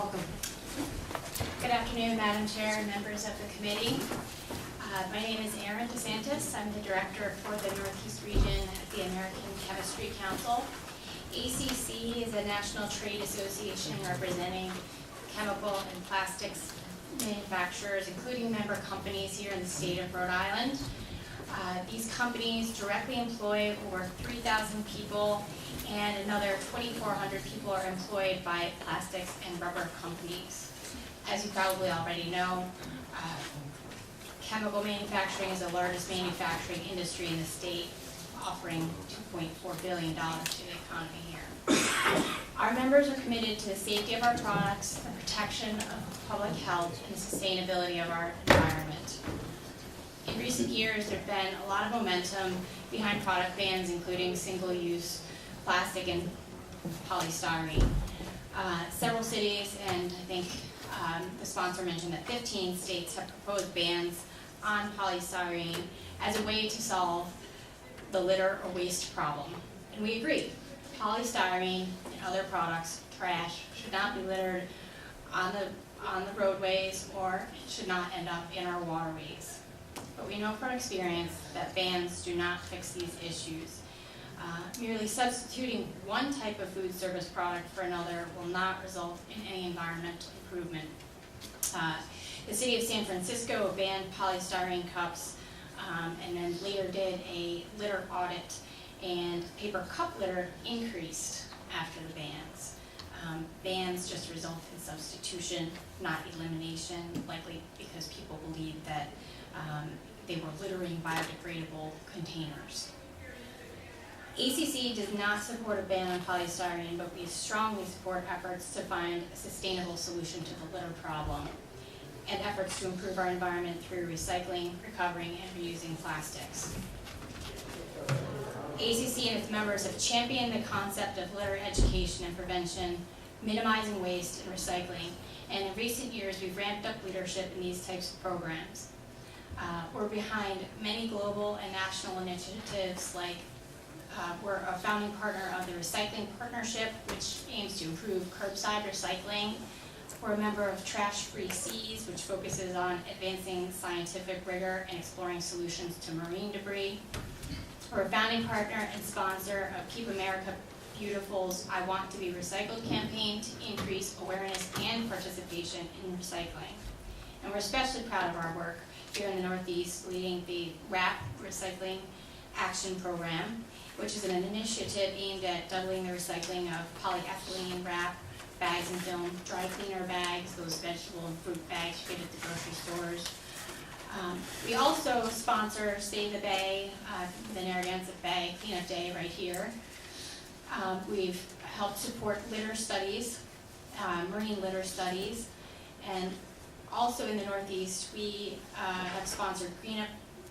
Welcome. Good afternoon, Madam Chair and members of the committee. My name is Erin DeSantis. I'm the director for the Northeast region at the American Chemistry Council. ACC is a national trade association representing chemical and plastics manufacturers, including member companies here in the state of Rhode Island. These companies directly employ over 3,000 people, and another 2,400 people are employed by plastics and rubber companies. As you probably already know, chemical manufacturing is the largest manufacturing industry in the state, offering $2.4 billion to the economy here. Our members are committed to the safety of our products, the protection of public health, and the sustainability of our environment. In recent years, there's been a lot of momentum behind product bans, including single-use plastic and polystyrene. Several cities, and I think the sponsor mentioned that 15 states have proposed bans on polystyrene as a way to solve the litter or waste problem. And we agree, polystyrene and other products, trash, should not be littered on the roadways, or it should not end up in our waterways. But we know from experience that bans do not fix these issues. Merely substituting one type of food service product for another will not result in any environmental improvement. The city of San Francisco banned polystyrene cups and then later did a litter audit, and paper cup litter increased after the bans. Bans just result in substitution, not elimination, likely because people believe that they were littering biodegradable containers. ACC does not support a ban on polystyrene, but we strongly support efforts to find a sustainable solution to the litter problem and efforts to improve our environment through recycling, recovering, and reusing plastics. ACC and its members have championed the concept of litter education and prevention, minimizing waste and recycling, and in recent years we've ramped up leadership in these types of programs. We're behind many global and national initiatives, like we're a founding partner of the Recycling Partnership, which aims to improve curbside recycling. We're a member of Trash Free Seas, which focuses on advancing scientific rigor and exploring solutions to marine debris. We're a founding partner and sponsor of Keep America Beautiful's I Want to Be Recycled campaign to increase awareness and participation in recycling. And we're especially proud of our work here in the Northeast, leading the WRAP Recycling Action Program, which is an initiative aimed at doubling the recycling of polyethylene wrap, bags and film, dry cleaner bags, those vegetable and fruit bags you get at the grocery stores. We also sponsor Save the Bay, the Narragansett Bay Cleanup Day right here. We've helped support litter studies, marine litter studies, and also in the Northeast, we have sponsored Green Up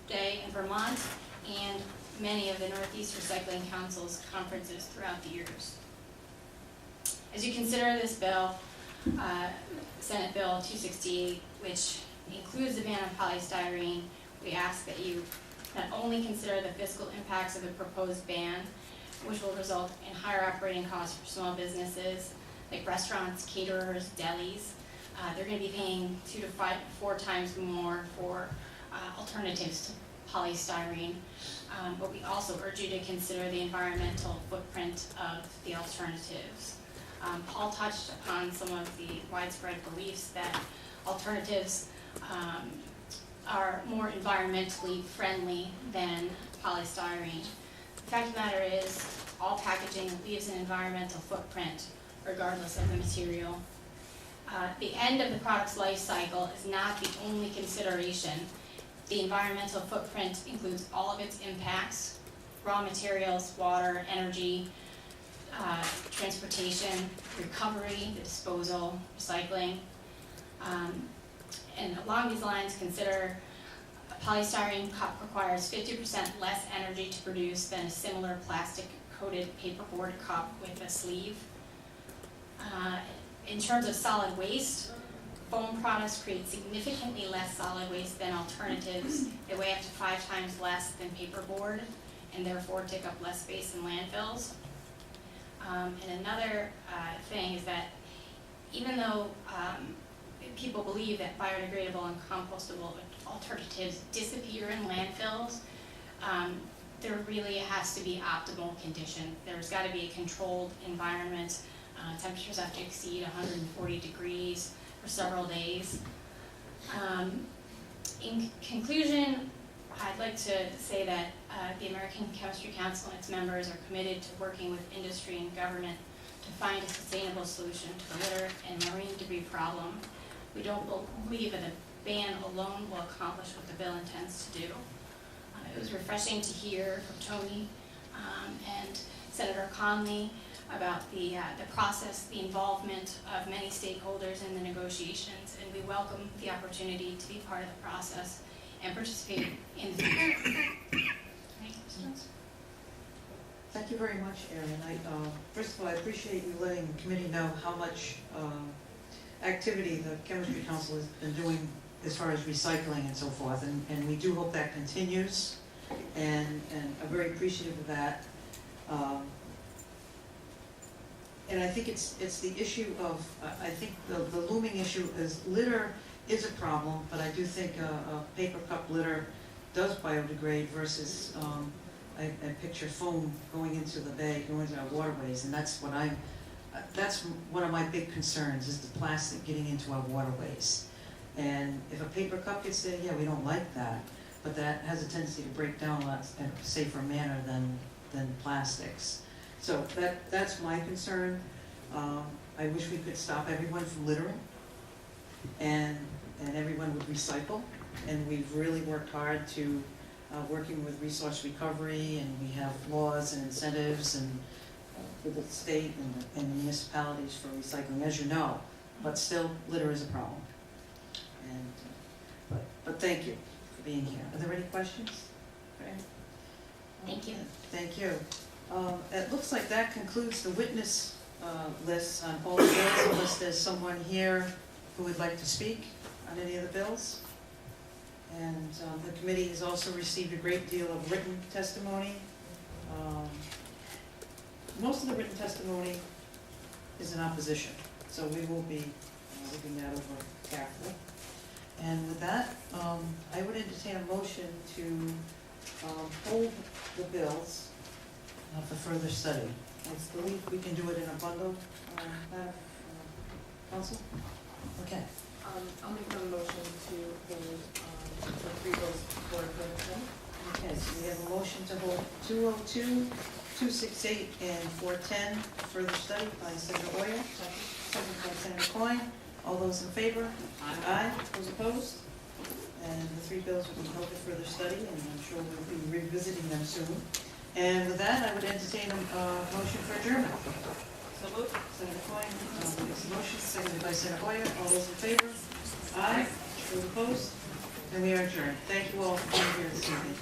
Day in Vermont and many of the Northeast Recycling Council's conferences throughout the years. As you consider this bill, Senate Bill 268, which includes the ban on polystyrene, we ask that you not only consider the fiscal impacts of the proposed ban, which will result in higher operating costs for small businesses like restaurants, caterers, delis. They're going to be paying 2 to 4 times more for alternatives to polystyrene. But we also urge you to consider the environmental footprint of the alternatives. Paul touched upon some of the widespread beliefs that alternatives are more environmentally friendly than polystyrene. The fact of the matter is, all packaging leaves an environmental footprint, regardless of the material. The end of the product's life cycle is not the only consideration. The environmental footprint includes all of its impacts: raw materials, water, energy, transportation, recovery, the disposal, recycling. And along these lines, consider a polystyrene cup requires 50% less energy to produce than a similar plastic-coated paperboard cup with a sleeve. In terms of solid waste, foam products create significantly less solid waste than alternatives. They weigh up to 5 times less than paperboard and therefore take up less space in landfills. And another thing is that even though people believe that biodegradable and compostable alternatives disappear in landfills, there really has to be optimal condition. There's got to be a controlled environment. Temperatures have to exceed 140 degrees for several days. In conclusion, I'd like to say that the American Chemistry Council and its members are committed to working with industry and government to find a sustainable solution to the litter and marine debris problem. We don't believe that a ban alone will accomplish what the bill intends to do. It was refreshing to hear from Tony and Senator Conley about the process, the involvement of many stakeholders in the negotiations, and we welcome the opportunity to be part of the process and participate in the future. Any questions? Thank you very much, Erin. First of all, I appreciate you letting the committee know how much activity the Chemistry Council has been doing as far as recycling and so forth, and we do hope that continues, and I'm very appreciative of that. And I think it's the issue of, I think the looming issue is litter is a problem, but I do think a paper cup litter does biodegrade versus I picture foam going into the bay, going into our waterways, and that's one of my big concerns is the plastic getting into our waterways. And if a paper cup gets there, yeah, we don't like that, but that has a tendency to break down a lot in a safer manner than plastics. So that's my concern. I wish we could stop everyone from littering, and everyone would recycle. And we've really worked hard to working with resource recovery, and we have laws and incentives and with the state and municipalities for recycling, as you know. But still, litter is a problem. And but thank you for being here. Are there any questions? Thank you. Thank you. It looks like that concludes the witness list on all the bills, unless there's someone here who would like to speak on any of the bills. And the committee has also received a great deal of written testimony. Most of the written testimony is in opposition, so we will be looking that over carefully. And with that, I would entertain a motion to hold the bills for further study. I believe we can do it in a bundle, Madam Council? Okay. I'll make a motion to hold the three bills for further. Okay, so we have a motion to hold 202, 268, and 410 further study by Senator Oyer, second by Senator Coyne. All those in favor? Aye. Those opposed? And the three bills will be held for further study, and I'm sure we'll be revisiting them soon. And with that, I would entertain a motion for adjournment. So moved. Senator Coyne makes a motion, seconded by Senator Oyer. All those in favor? Aye. Those opposed? And we are adjourned. Thank you all for being here this evening.